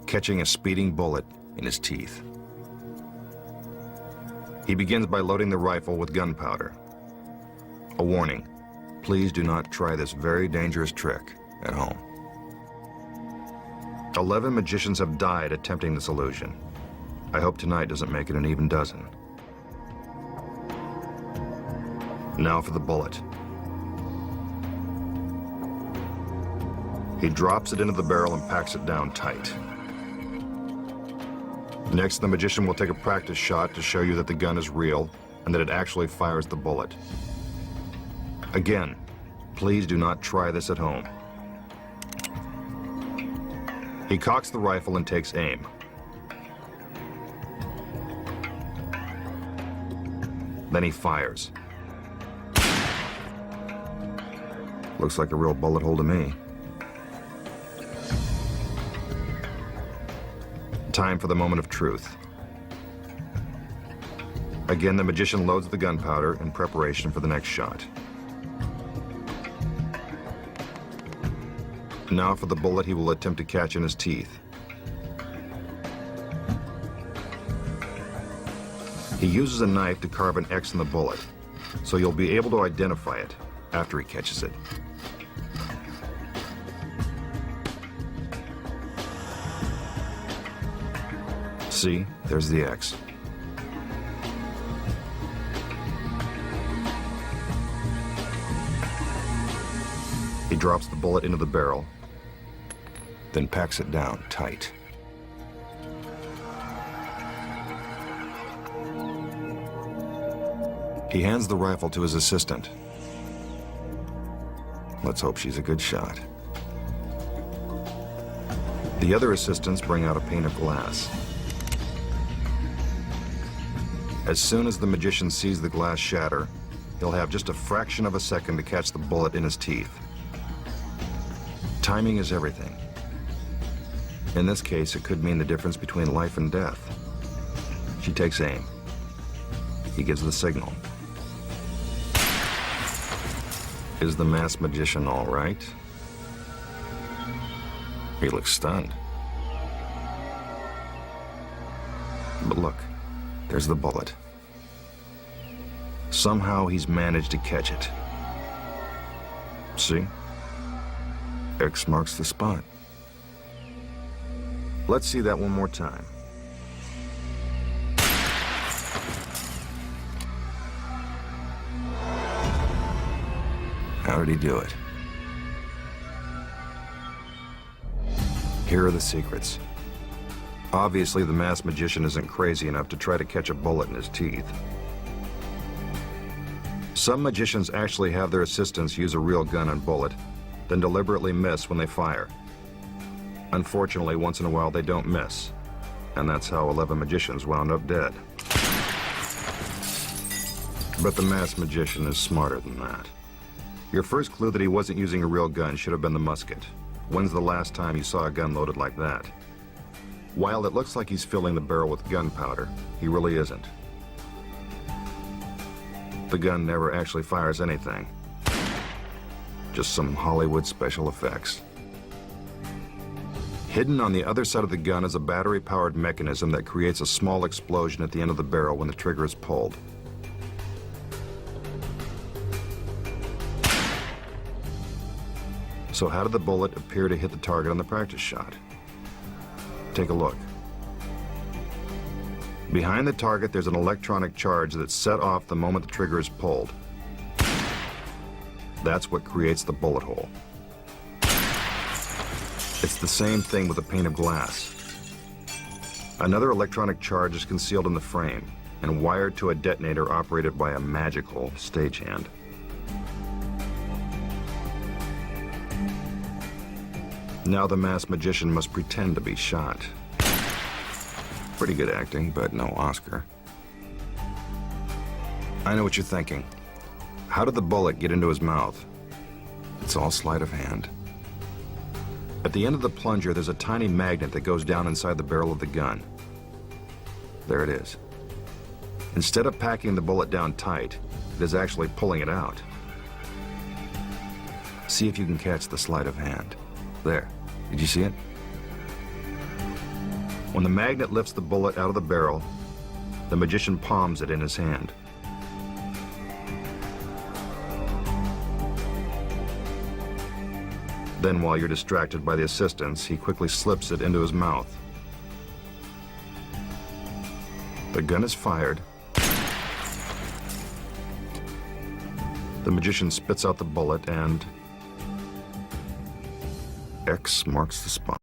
catching a speeding bullet in his teeth. He begins by loading the rifle with gunpowder. A warning, please do not try this very dangerous trick at home. 11 magicians have died attempting this illusion. I hope tonight doesn't make it an even dozen. Now for the bullet. He drops it into the barrel and packs it down tight. Next, the magician will take a practice shot to show you that the gun is real and that it actually fires the bullet. Again, please do not try this at home. He cocks the rifle and takes aim. Then he fires. Looks like a real bullet hole to me. Time for the moment of truth. Again, the magician loads the gunpowder in preparation for the next shot. Now for the bullet he will attempt to catch in his teeth. He uses a knife to carve an X in the bullet, so you'll be able to identify it after he catches it. See, there's the X. He drops the bullet into the barrel, then packs it down tight. He hands the rifle to his assistant. Let's hope she's a good shot. The other assistants bring out a pane of glass. As soon as the magician sees the glass shatter, he'll have just a fraction of a second to catch the bullet in his teeth. Timing is everything. In this case, it could mean the difference between life and death. She takes aim. He gives the signal. Is the masked magician all right? He looks stunned. But look, there's the bullet. Somehow he's managed to catch it. See? X marks the spot. Let's see that one more time. How did he do it? Here are the secrets. Obviously, the masked magician isn't crazy enough to try to catch a bullet in his teeth. Some magicians actually have their assistants use a real gun and bullet, then deliberately miss when they fire. Unfortunately, once in a while they don't miss, and that's how 11 magicians wound up dead. But the masked magician is smarter than that. Your first clue that he wasn't using a real gun should have been the musket. When's the last time you saw a gun loaded like that? While it looks like he's filling the barrel with gunpowder, he really isn't. The gun never actually fires anything. Just some Hollywood special effects. Hidden on the other side of the gun is a battery-powered mechanism that creates a small explosion at the end of the barrel when the trigger is pulled. So how did the bullet appear to hit the target on the practice shot? Take a look. Behind the target, there's an electronic charge that's set off the moment the trigger is pulled. That's what creates the bullet hole. It's the same thing with a pane of glass. Another electronic charge is concealed in the frame and wired to a detonator operated by a magical stagehand. Now the masked magician must pretend to be shot. Pretty good acting, but no Oscar. I know what you're thinking. How did the bullet get into his mouth? It's all sleight of hand. At the end of the plunger, there's a tiny magnet that goes down inside the barrel of the gun. There it is. Instead of packing the bullet down tight, it is actually pulling it out. See if you can catch the sleight of hand. There. Did you see it? When the magnet lifts the bullet out of the barrel, the magician palms it in his hand. Then, while you're distracted by the assistants, he quickly slips it into his mouth. The gun is fired. The magician spits out the bullet and X marks the spot.